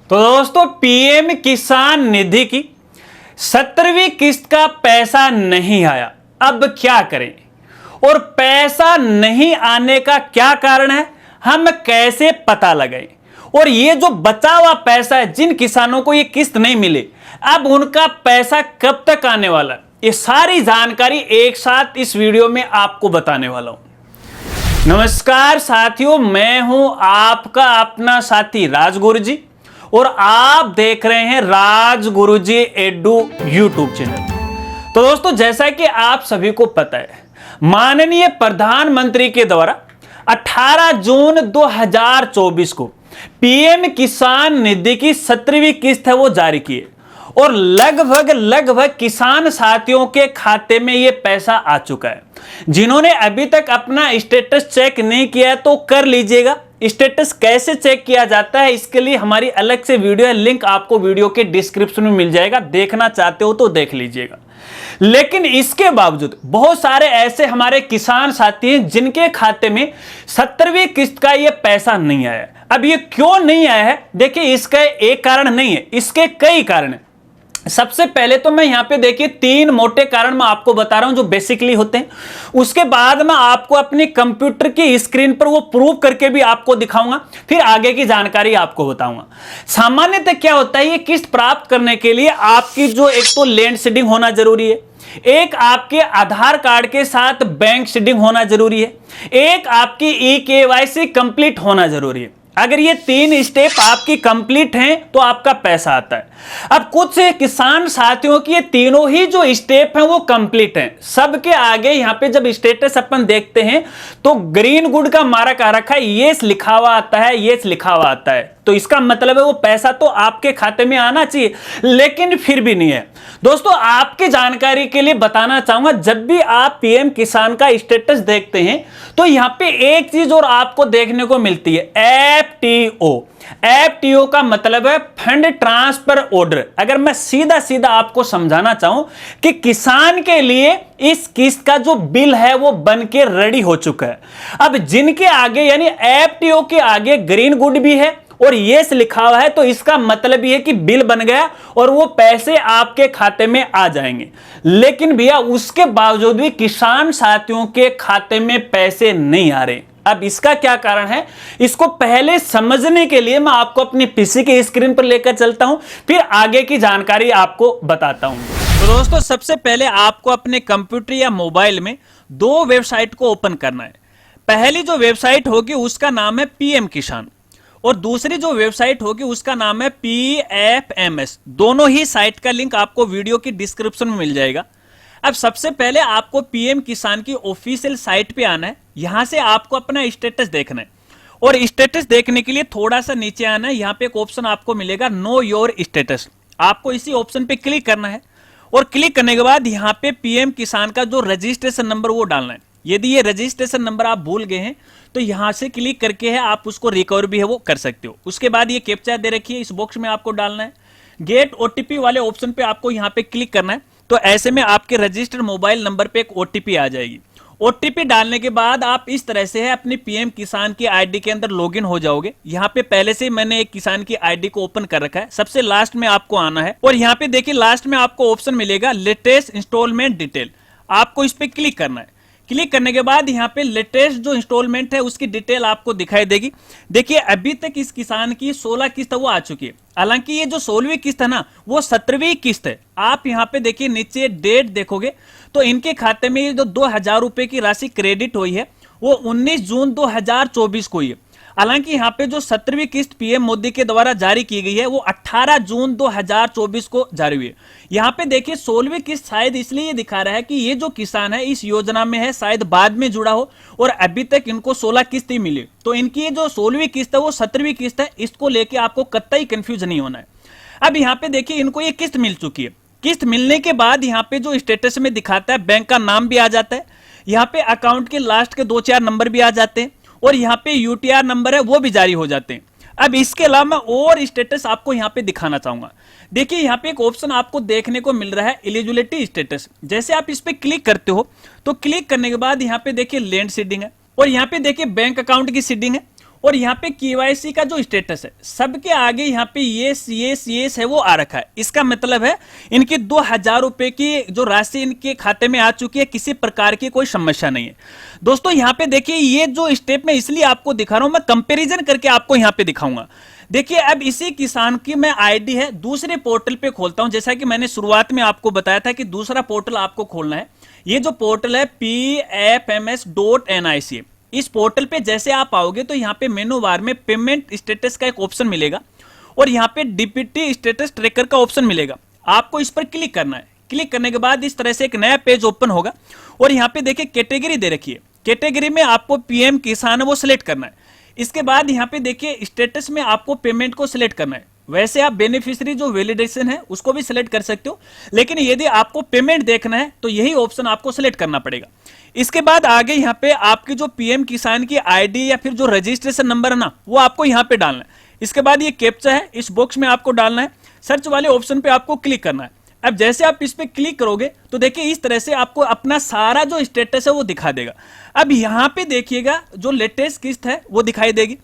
तो दोस्तों पीएम किसान निधि की 17वीं किस्त का पैसा नहीं आया, अब क्या करें और पैसा नहीं आने का क्या कारण है, हम कैसे पता लगाएं। और ये जो बचा हुआ पैसा है, जिन किसानों को ये किस्त नहीं मिले, अब उनका पैसा कब तक आने वाला है, ये सारी जानकारी एक साथ इस वीडियो में आपको बताने वाला हूं। नमस्कार साथियों, मैं हूं आपका अपना साथी राजगुरु जी और आप देख रहे हैं राजगुरुजी एडू यूट्यूब चैनल। तो दोस्तों, जैसा कि आप सभी को पता है, माननीय प्रधानमंत्री के द्वारा 18 जून 2024 को पीएम किसान निधि की 17वीं किस्त है वो जारी की है और लगभग किसान साथियों के खाते में ये पैसा आ चुका है। जिन्होंने अभी तक अपना स्टेटस चेक नहीं किया है तो कर लीजिएगा। स्टेटस कैसे चेक किया जाता है इसके लिए हमारी अलग से वीडियो है, लिंक आपको वीडियो के डिस्क्रिप्शन में मिल जाएगा, देखना चाहते हो तो देख लीजिएगा। लेकिन इसके बावजूद बहुत सारे ऐसे हमारे किसान साथी हैं जिनके खाते में 17वीं किस्त का ये पैसा नहीं आया। अब ये क्यों नहीं आया है, देखिए इसका एक कारण नहीं है, इसके कई कारण है। सबसे पहले तो मैं यहां पे देखिए 3 मोटे कारण मैं आपको बता रहा हूं जो बेसिकली होते हैं। उसके बाद मैं आपको अपनी कंप्यूटर की स्क्रीन पर वो प्रूव करके भी आपको दिखाऊंगा, फिर आगे की जानकारी आपको बताऊंगा। सामान्यतः क्या होता है, ये किस्त प्राप्त करने के लिए आपकी जो एक तो लैंड सीडिंग होना जरूरी है, एक आपके आधार कार्ड के साथ बैंक सीडिंग होना जरूरी है, एक आपकी ई-केवाईसी कंप्लीट होना जरूरी है। अगर ये 3 स्टेप आपकी कंप्लीट हैं तो आपका पैसा आता है। अब कुछ किसान साथियों की ये तीनों ही जो स्टेप हैं वो कंप्लीट हैं। सबके आगे यहाँ पे जब स्टेटस अपन देखते हैं तो ग्रीन गुड का मार्क आ रखा है, येस लिखा हुआ आता है, येस लिखा हुआ आता है, तो इसका मतलब है वो पैसा तो आपके खाते में आना चाहिए, लेकिन फिर भी नहीं है। दोस्तों, आपकी जानकारी के लिए बताना चाहूंगा, जब भी आप पीएम किसान का स्टेटस देखते हैं तो यहां पे एक चीज और आपको देखने को मिलती है, एफटीओ। एफटीओ का मतलब है फंड ट्रांसफर ऑर्डर। अगर मैं सीधा सीधा आपको समझाना चाहूं कि किसान के लिए इस किस्त का जो बिल है वो बन के रेडी हो चुका है। अब जिनके आगे यानी एफटीओ के आगे ग्रीन गुड भी है और येस लिखा हुआ है, तो इसका मतलब ये है कि बिल बन गया और वो पैसे आपके खाते में आ जाएंगे। लेकिन भैया उसके बावजूद भी किसान साथियों के खाते में पैसे नहीं आ रहे। अब इसका क्या कारण है, इसको पहले समझने के लिए मैं आपको अपनी पीसी की स्क्रीन पर लेकर चलता हूं, फिर आगे की जानकारी आपको बताता हूं। तो दोस्तों, सबसे पहले आपको अपने कंप्यूटर या मोबाइल में 2 वेबसाइट को ओपन करना है। पहली जो वेबसाइट होगी उसका नाम है पीएम किसान और दूसरी जो वेबसाइट होगी उसका नाम है पीएफएमएस। दोनों ही साइट का लिंक आपको वीडियो की डिस्क्रिप्शन में मिल जाएगा। अब सबसे पहले आपको पीएम किसान की ऑफिशियल साइट पे आना है। यहां से आपको अपना स्टेटस देखना है और स्टेटस देखने के लिए थोड़ा सा नीचे आना है। यहां पे एक ऑप्शन आपको मिलेगा नो योर स्टेटस, आपको इसी ऑप्शन पे क्लिक करना है और क्लिक करने के बाद यहां पे पीएम किसान का जो रजिस्ट्रेशन नंबर वो डालना है। यदि ये रजिस्ट्रेशन नंबर आप भूल गए हैं तो यहां से क्लिक करके है आप उसको रिकवर भी है वो कर सकते हो। उसके बाद ये कैप्चा दे रखी है, इस बॉक्स में आपको डालना है। गेट ओटीपी वाले ऑप्शन पे आपको यहां पे क्लिक करना है, तो ऐसे में आपके रजिस्टर्ड मोबाइल नंबर पे एक ओटीपी आ जाएगी। ओटीपी डालने के बाद आप इस तरह से है अपनी पीएम किसान की आईडी के अंदर लॉगिन हो जाओगे। यहाँ पे पहले से मैंने एक किसान की आईडी को ओपन कर रखा है। सबसे लास्ट में आपको आना है और यहाँ पे देखिए लास्ट में आपको ऑप्शन मिलेगा लेटेस्ट इंस्टॉलमेंट डिटेल, आपको इस पे क्लिक करना है। क्लिक करने के बाद यहाँ पे लेटेस्ट जो इंस्टॉलमेंट है उसकी डिटेल आपको दिखाई देगी। देखिए अभी तक इस किसान की 16 किस्त वो आ चुकी है। हालांकि ये जो 16वीं किस्त है ना वो 17वीं किस्त है। आप यहाँ पे देखिए नीचे डेट देखोगे तो इनके खाते में ये जो 2000 रुपए की राशि क्रेडिट हुई है वो 19 जून 2024 को हुई है। हालांकि यहाँ पे जो 17वीं किस्त पीएम मोदी के द्वारा जारी की गई है वो 18 जून 2024 को जारी हुई है। यहाँ पे देखिए 16वीं किस्त शायद इसलिए दिखा रहा है कि ये जो किसान है इस योजना में है, शायद बाद में जुड़ा हो और अभी तक इनको 16 किस्त ही मिली। तो इनकी ये जो 16वीं किस्त है वो 17वीं किस्त है, इसको लेके आपको कतई कंफ्यूज नहीं होना है। अब यहाँ पे देखिए इनको ये किस्त मिल चुकी है। किस्त मिलने के बाद यहाँ पे जो स्टेटस में दिखाता है बैंक का नाम भी आ जाता है, यहाँ पे अकाउंट के लास्ट के 2-4 नंबर भी आ जाते हैं और यहाँ पे यूटीआर नंबर है वो भी जारी हो जाते हैं। अब इसके अलावा मैं और स्टेटस आपको यहाँ पे दिखाना चाहूंगा। देखिए यहाँ पे एक ऑप्शन आपको देखने को मिल रहा है एलिजिबिलिटी स्टेटस। जैसे आप इस पे क्लिक करते हो तो क्लिक करने के बाद यहाँ पे देखिए लैंड सीडिंग है और यहाँ पे देखिए बैंक अकाउंट की सीडिंग है और यहाँ पे केवाईसी का जो स्टेटस है सबके आगे यहाँ पे येस है वो आ रखा है। इसका मतलब है इनकी 2000 रुपए की जो राशि इनके खाते में आ चुकी है, किसी प्रकार की कोई समस्या नहीं है। दोस्तों यहाँ पे देखिए ये जो स्टेप मैं इसलिए आपको दिखा रहा हूं, मैं कंपैरिजन करके आपको यहाँ पे दिखाऊंगा। देखिए अब इसी किसान की मैं आईडी है दूसरे पोर्टल पे खोलता हूं। जैसा कि मैंने शुरुआत में आपको बताया था कि दूसरा पोर्टल आपको खोलना है। ये जो पोर्टल है pfms.nic, इस पोर्टल पे जैसे आप आओगे तो यहाँ पे मेनू बार में पेमेंट स्टेटस का एक ऑप्शन मिलेगा और यहाँ पे डीपीटी स्टेटस ट्रैकर का ऑप्शन मिलेगा। आपको इस पर क्लिक करना है। क्लिक करने के बाद इस तरह से एक नया पेज ओपन होगा और यहाँ पे देखिए कैटेगरी दे रखी है। कैटेगरी में आपको पीएम किसान है वो सिलेक्ट करना है। इसके बाद यहाँ पे देखिए स्टेटस में आपको पेमेंट को सिलेक्ट करना है। वैसे आप बेनिफिशियरी जो वैलिडेशन है उसको भी सिलेक्ट कर सकते हो, लेकिन यदि आपको पेमेंट देखना है तो यही ऑप्शन आपको सिलेक्ट करना पड़ेगा। इसके बाद आगे यहाँ पे आपकी जो पीएम किसान की आईडी या फिर जो रजिस्ट्रेशन नंबर है ना वो आपको यहाँ पे डालना है। इसके बाद ये कैप्चा है, इस बॉक्स में आपको डालना है। सर्च वाले ऑप्शन पे आपको क्लिक करना है। अब जैसे आप इस पे क्लिक करोगे तो देखिए इस तरह से आपको अपना सारा जो स्टेटस है वो दिखा देगा। अब यहाँ पे देखिएगा जो लेटेस्ट किस्त है वो दिखाई देगी।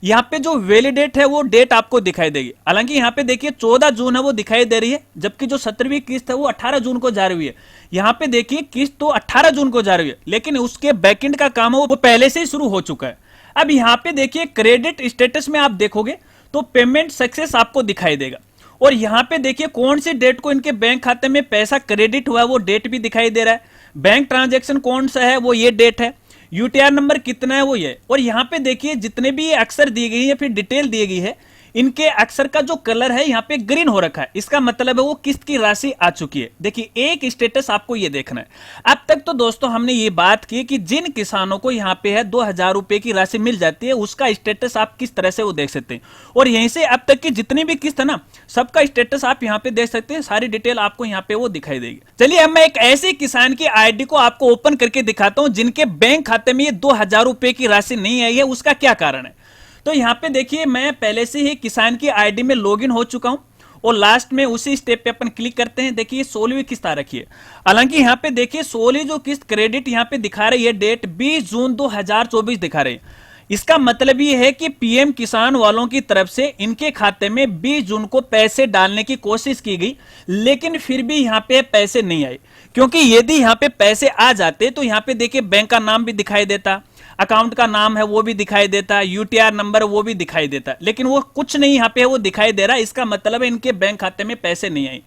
यहाँ पे जो वैलिडेट है वो डेट आपको दिखाई देगी। हालांकि यहाँ पे देखिए 14 जून है वो दिखाई दे रही है, जबकि जो 17वीं किस्त है वो 18 जून को जा रही है। यहाँ पे देखिए किस्त तो 18 जून को जा रही है, लेकिन उसके बैकएंड का काम है वो पहले से ही शुरू हो चुका है। अब यहाँ पे देखिए क्रेडिट स्टेटस में आप देखोगे तो पेमेंट सक्सेस आपको दिखाई देगा और यहाँ पे देखिए कौन सी डेट को इनके बैंक खाते में पैसा क्रेडिट हुआ है वो डेट भी दिखाई दे रहा है। बैंक ट्रांजैक्शन कौन सा है वो ये डेट है। यूटीआर नंबर कितना है वो ये। और यहाँ पे देखिए जितने भी ये अक्षर दिए गए या फिर डिटेल दी गई है, इनके अक्षर का जो कलर है यहाँ पे ग्रीन हो रखा है। इसका मतलब है वो किस्त की राशि आ चुकी है। देखिए एक स्टेटस आपको ये देखना है। अब तक तो दोस्तों हमने ये बात की कि जिन किसानों को यहाँ पे है 2000 रुपए की राशि मिल जाती है उसका स्टेटस आप किस तरह से वो देख सकते हैं, और यहीं से अब तक की जितनी भी किस्त है ना सबका स्टेटस आप यहाँ पे देख सकते हैं। सारी डिटेल आपको यहाँ पे वो दिखाई देगी। चलिए अब मैं एक ऐसे किसान की आईडी को आपको ओपन करके दिखाता हूँ जिनके बैंक खाते में ये 2000 रुपए की राशि नहीं आई है। उसका क्या कारण है? तो यहाँ पे देखिए मैं पहले से ही किसान की आईडी में लॉगिन हो चुका हूं और लास्ट में उसी स्टेप पे अपन क्लिक करते हैं। देखिए 16वीं किस्त आ रखी है। हालांकि यहाँ पे देखिए 16वीं जो किस्त क्रेडिट यहाँ पे दिखा रही है डेट 20 जून 2024 दिखा रही है। इसका मतलब ये है कि पीएम किसान वालों की तरफ से इनके खाते में 20 जून को पैसे डालने की कोशिश की गई, लेकिन फिर भी यहाँ पे पैसे नहीं आए। क्योंकि यदि यहाँ पे पैसे आ जाते तो यहाँ पे देखिए बैंक का नाम भी दिखाई देता, अकाउंट का नाम है वो भी दिखाई देता, यूटीआर नंबर वो भी दिखाई देता, लेकिन वो कुछ नहीं यहाँ पे वो दिखाई दे रहा। इसका मतलब है इनके बैंक खाते में पैसे नहीं आए।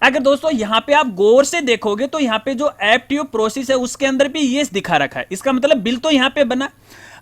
अगर दोस्तों यहाँ पे आप गौर से देखोगे तो यहाँ पे जो एक्टिव प्रोसेस है उसके अंदर भी ये दिखा रखा है। इसका मतलब बिल तो यहाँ पे बना।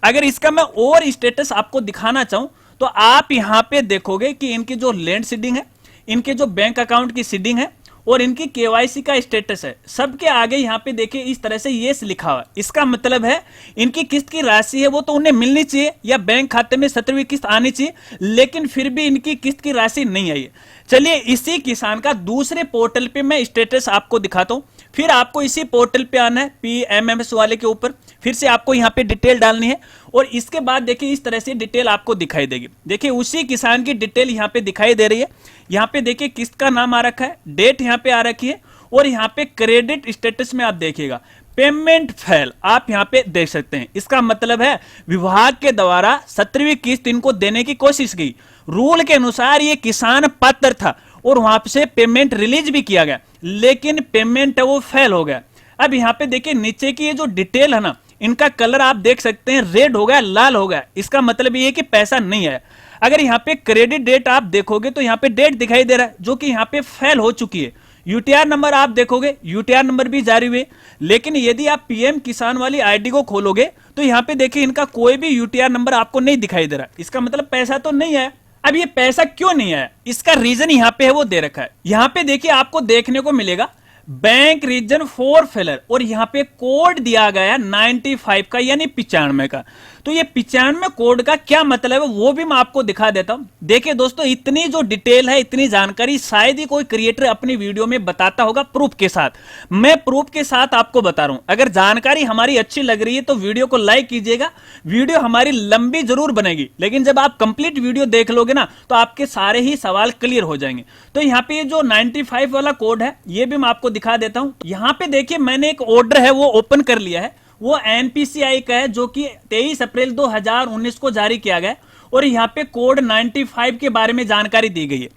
अगर इसका मैं और स्टेटस आपको दिखाना चाहूं तो आप यहाँ पे देखोगे कि इनकी जो लैंड सीडिंग है, इनके जो बैंक अकाउंट की सीडिंग है और इनकी केवाईसी का स्टेटस है, सबके आगे यहाँ पे देखिए इस तरह से येस लिखा हुआ। इसका मतलब है इनकी किस्त की राशि है वो तो उन्हें मिलनी चाहिए या बैंक खाते में 17वीं किस्त आनी चाहिए, लेकिन फिर भी इनकी किस्त की राशि नहीं आई है। चलिए इसी किसान का दूसरे पोर्टल पे मैं स्टेटस आपको दिखाता हूं। फिर आपको इसी पोर्टल पे आना है पीएमएमएस वाले के ऊपर, फिर से आपको यहाँ पे डिटेल डालनी है और इसके बाद देखिए इस तरह से डिटेल आपको दिखाई देगी। देखिए उसी किसान की डिटेल यहाँ पे दिखाई दे रही है। यहाँ पे देखिए किस्त का नाम आ रखा है, डेट यहाँ पे आ रखी है और यहाँ पे क्रेडिट स्टेटस में आप देखिएगा पेमेंट फेल आप यहाँ पे देख सकते हैं। इसका मतलब है विभाग के द्वारा 17वीं किस्त इनको देने की कोशिश की, रूल के अनुसार ये किसान पात्र था और वहां से पेमेंट रिलीज भी किया गया, लेकिन पेमेंट है वो फेल हो गया। अब यहाँ पे देखिए नीचे की ये जो डिटेल है ना, इनका कलर आप देख सकते हैं रेड हो गया, लाल हो गया। इसका मतलब ये कि पैसा नहीं आया। अगर यहाँ पे क्रेडिट डेट आप देखोगे तो यहाँ पे डेट दिखाई दे रहा है जो कि यहाँ पे फेल हो चुकी है। यूटीआर नंबर आप देखोगे, यूटीआर नंबर भी जारी हुए, लेकिन यदि आप पीएम किसान वाली आईडी को खोलोगे तो यहाँ पे देखिए इनका कोई भी यूटीआर नंबर आपको नहीं दिखाई दे रहा। इसका मतलब पैसा तो नहीं आया। अब ये पैसा क्यों नहीं आया, इसका रीजन यहाँ पे है वो दे रखा है। यहाँ पे देखिए आपको देखने को मिलेगा बैंक रीजन फॉर फेलर और यहाँ पे कोड दिया गया 95 का यानी 95 का। तो ये 95 कोड का क्या मतलब है वो भी मैं आपको दिखा देता हूं। देखिए दोस्तों इतनी जो डिटेल है, इतनी जानकारी शायद ही कोई क्रिएटर अपनी वीडियो में बताता होगा प्रूफ के साथ। मैं प्रूफ के साथ आपको बता रहा हूं। अगर जानकारी हमारी अच्छी लग रही है तो वीडियो को लाइक कीजिएगा। वीडियो हमारी लंबी जरूर बनेगी, लेकिन जब आप कंप्लीट वीडियो देख लोगे ना तो आपके सारे ही सवाल क्लियर हो जाएंगे। तो यहाँ पे जो 95 वाला कोड है ये भी मैं आपको दिखा देता हूं। यहाँ पे देखिए मैंने एक ऑर्डर है वो ओपन कर लिया है। वो एनपीसीआई का है, जो कि 23 अप्रैल 2019 को जारी किया गया और यहाँ पे कोड 95 के बारे में जानकारी दी गई है।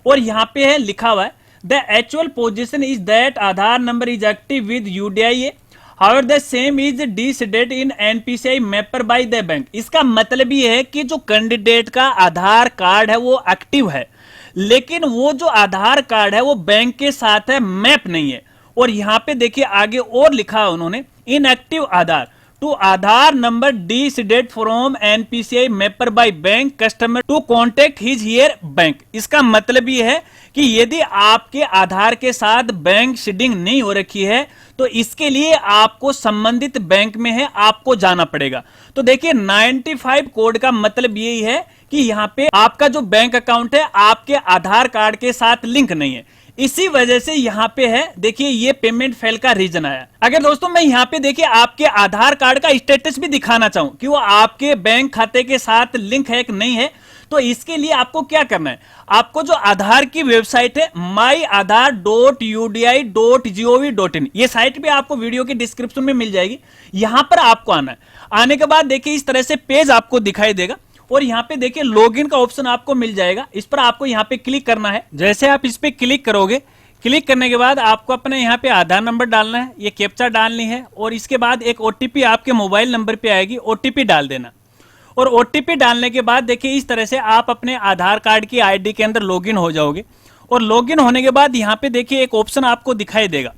और यहाँ पे है लिखा हुआ है the actual position is that Aadhaar number is active with UDI, however the same is deseeded in NPCI mapper by the bank. इसका मतलब ये है कि जो कैंडिडेट का आधार कार्ड है वो एक्टिव है, लेकिन वो जो आधार कार्ड है वो बैंक के साथ है, मैप नहीं है। और यहाँ पे देखिए आगे और लिखा है उन्होंने, inactive Aadhaar to Aadhaar number deseeded from NPCI mapper by bank customer to contact his her bank. इसका मतलब ये है कि यदि आपके आधार के साथ बैंक सीडिंग नहीं हो रखी है तो इसके लिए आपको संबंधित बैंक में है, आपको जाना पड़ेगा। तो देखिए 95 कोड का मतलब यही है कि यहाँ पे आपका जो बैंक अकाउंट है आपके आधार कार्ड के साथ लिंक नहीं है, इसी वजह से यहाँ पे है देखिए ये पेमेंट फेल का रीजन आया। अगर दोस्तों मैं यहाँ पे देखिए आपके आधार कार्ड का स्टेटस भी दिखाना चाहूं कि वो आपके बैंक खाते के साथ लिंक है कि नहीं है, तो इसके लिए आपको क्या करना है, आपको जो आधार की वेबसाइट है myaadhar.udi.gov.in, ये साइट भी आपको वीडियो के डिस्क्रिप्शन में मिल जाएगी, यहां पर आपको आना है। आने के बाद देखिए इस तरह से पेज आपको दिखाई देगा और यहाँ पे देखिए लॉगिन का ऑप्शन आपको मिल जाएगा, इस पर आपको यहाँ पे क्लिक करना है। जैसे आप इस पे क्लिक करोगे, क्लिक करने के बाद आपको अपने यहाँ पे आधार नंबर डालना है, ये कैप्चा डालनी है और इसके बाद एक ओटीपी आपके मोबाइल नंबर पे आएगी, ओटीपी डाल देना। और ओटीपी डालने के बाद देखिए इस तरह से आप अपने आधार कार्ड की आईडी के अंदर लॉगिन हो जाओगे। और लॉगिन होने के बाद यहाँ पे देखिए एक ऑप्शन आपको दिखाई देगा,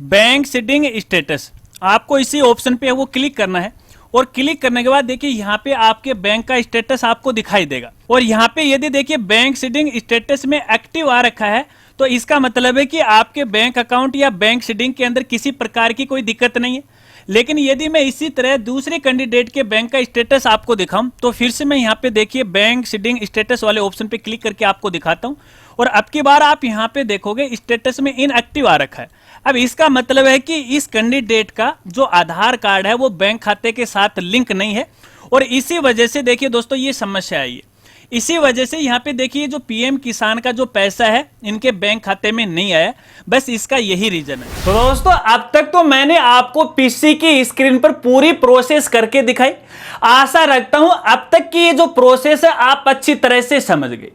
बैंक सीडिंग स्टेटस, आपको इसी ऑप्शन पे वो क्लिक करना है। और क्लिक करने के बाद देखिए यहाँ पे आपके बैंक का स्टेटस आपको दिखाई देगा। और यहाँ पे यदि देखिए बैंक सीडिंग स्टेटस में एक्टिव आ रखा है तो इसका मतलब है कि आपके बैंक अकाउंट या बैंक सीडिंग के अंदर किसी प्रकार की कोई दिक्कत नहीं है। लेकिन यदि मैं इसी तरह दूसरे कैंडिडेट के बैंक का स्टेटस आपको दिखाऊं तो फिर से मैं यहाँ पे देखिए बैंक सीडिंग स्टेटस वाले ऑप्शन पे क्लिक करके आपको दिखाता हूं और अब की बार आप यहाँ पे देखोगे स्टेटस में इनएक्टिव आ रखा है। अब इसका मतलब है कि इस कैंडिडेट का जो आधार कार्ड है वो बैंक खाते के साथ लिंक नहीं है और इसी वजह से देखिए दोस्तों ये समस्या आई है। इसी वजह से यहाँ पे देखिए जो पीएम किसान का जो पैसा है इनके बैंक खाते में नहीं आया, बस इसका यही रीजन है। तो दोस्तों अब तक तो मैंने आपको पीसी की स्क्रीन पर पूरी प्रोसेस करके दिखाई, आशा रखता हूं अब तक की ये जो प्रोसेस है आप अच्छी तरह से समझ गए।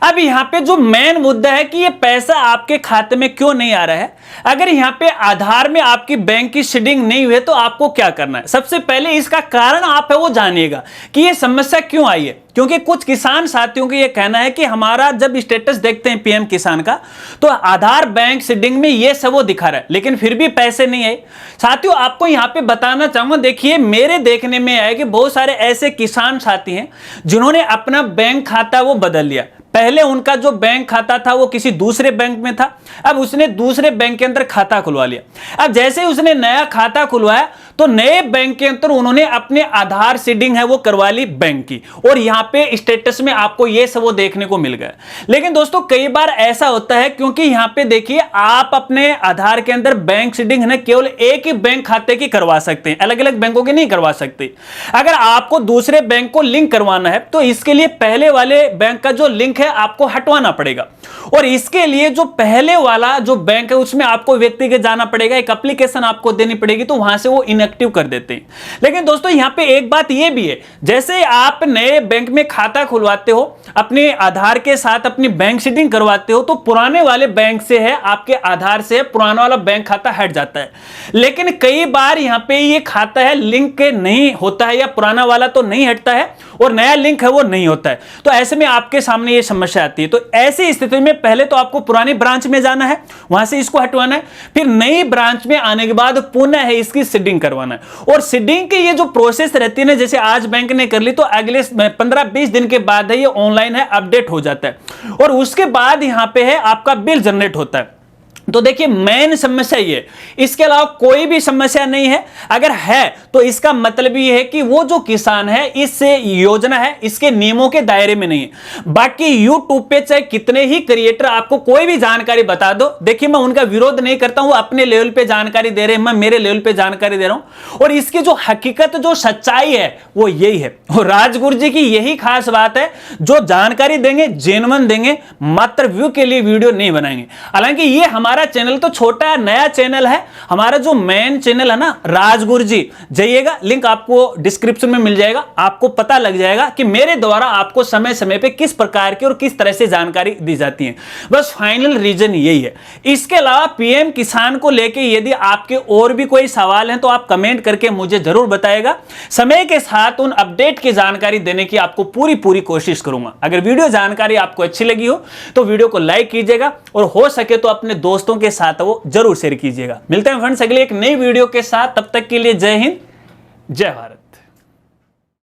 अब यहाँ पे जो मेन मुद्दा है कि ये पैसा आपके खाते में क्यों नहीं आ रहा है, अगर यहाँ पे आधार में आपकी बैंक की सीडिंग नहीं हुई है तो आपको क्या करना है। सबसे पहले इसका कारण आप है वो जानिएगा कि ये समस्या क्यों आई है, क्योंकि कुछ किसान साथियों का ये कहना है कि हमारा जब स्टेटस देखते हैं पीएम किसान का तो आधार बैंक सीडिंग में ये सब वो दिखा रहा है लेकिन फिर भी पैसे नहीं आए। साथियों आपको यहाँ पे बताना चाहूंगा, देखिए मेरे देखने में आया कि बहुत सारे ऐसे किसान साथी हैं जिन्होंने अपना बैंक खाता वो बदल लिया। पहले उनका जो बैंक खाता था वो किसी दूसरे बैंक में था, अब उसने दूसरे बैंक के अंदर खाता खुलवा लिया। अब जैसे ही उसने नया खाता खुलवाया तो नए बैंक के अंदर उन्होंने अपने आधार सीडिंग है वो करवा ली बैंक की और यहाँ पे स्टेटस में आपको ये सब वो देखने को मिल गया। लेकिन दोस्तों कई बार ऐसा होता है क्योंकि यहाँ पे देखिए आप अपने आधार के अंदर बैंक सीडिंग है केवल एक ही बैंक खाते की करवा सकते हैं, अलग अलग बैंकों की नहीं करवा सकते। अगर आपको दूसरे बैंक को लिंक करवाना है तो इसके लिए पहले वाले बैंक का जो लिंक है आपको हटवाना पड़ेगा और इसके लिए जो पहले वाला जो बैंक है उसमें आपको व्यक्तिगत जाना पड़ेगा, एक एप्लीकेशन आपको देनी पड़ेगी, तो वहां से वो इनएक्टिव कर देते हैं। लेकिन दोस्तों यहां पे एक बात ये भी है, जैसे आप नए बैंक में खाता खुलवाते हो अपने आधार के साथ अपनी बैंक सीडिंग करवाते हो तो पुराने वाले बैंक से है आपके आधार से पुराना वाला बैंक खाता हट जाता है। लेकिन कई बार यहां पे ये खाता है लिंक नहीं होता है या पुराना वाला तो नहीं हटता है और नया लिंक है वो नहीं होता है, तो ऐसे में आपके सामने ये समस्या आती है। तो ऐसी स्थिति में पहले तो आपको पुरानी ब्रांच में जाना है, वहां से इसको हटवाना है, फिर नई ब्रांच में आने के बाद पुनः है इसकी सीडिंग करवाना है। और सीडिंग की ये जो प्रोसेस रहती है ना, जैसे आज बैंक ने कर ली तो अगले 15-20 दिन के बाद है ये ऑनलाइन है अपडेट हो जाता है और उसके बाद यहां पे है आपका बिल जनरेट होता है। तो देखिए मेन समस्या ये, इसके अलावा कोई भी समस्या नहीं है। अगर है तो इसका मतलब ये है कि वो जो किसान है इस योजना है इसके नियमों के दायरे में नहीं है। बाकी यूट्यूब पे चाहे कितने ही क्रिएटर आपको कोई भी जानकारी बता दो, देखिए मैं उनका विरोध नहीं करता हूं, अपने लेवल पे जानकारी दे रहे हैं, मैं मेरे लेवल पे जानकारी दे रहा हूं और इसकी जो हकीकत जो सच्चाई है वो यही है। और राजगुरु जी की यही खास बात है, जो जानकारी देंगे जेन्युइन देंगे, मात्र व्यू के लिए वीडियो नहीं बनाएंगे। हालांकि ये हमारा हमारा चैनल तो छोटा नया चैनल है, हमारा जो मेन चैनल है ना राजगुरु जी, जाइएगा, लिंक आपको डिस्क्रिप्शन में मिल जाएगा, आपको पता लग जाएगा कि मेरे द्वारा आपको समय समय पे किस प्रकार की और किस तरह से जानकारी दी जाती है। बस फाइनल रीजन यही है। इसके अलावा पीएम किसान को लेके यदि आपके और भी कोई सवाल हैं तो आप कमेंट करके मुझे जरूर बताएगा। समय के साथ उन अपडेट की जानकारी देने की आपको पूरी कोशिश करूंगा। अगर वीडियो जानकारी आपको अच्छी लगी हो तो वीडियो को लाइक कीजिएगा और हो सके तो अपने दोस्तों के साथ वो जरूर शेयर कीजिएगा। मिलते हैं फ्रेंड्स अगले एक नई वीडियो के साथ, तब तक के लिए जय हिंद, जय भारत।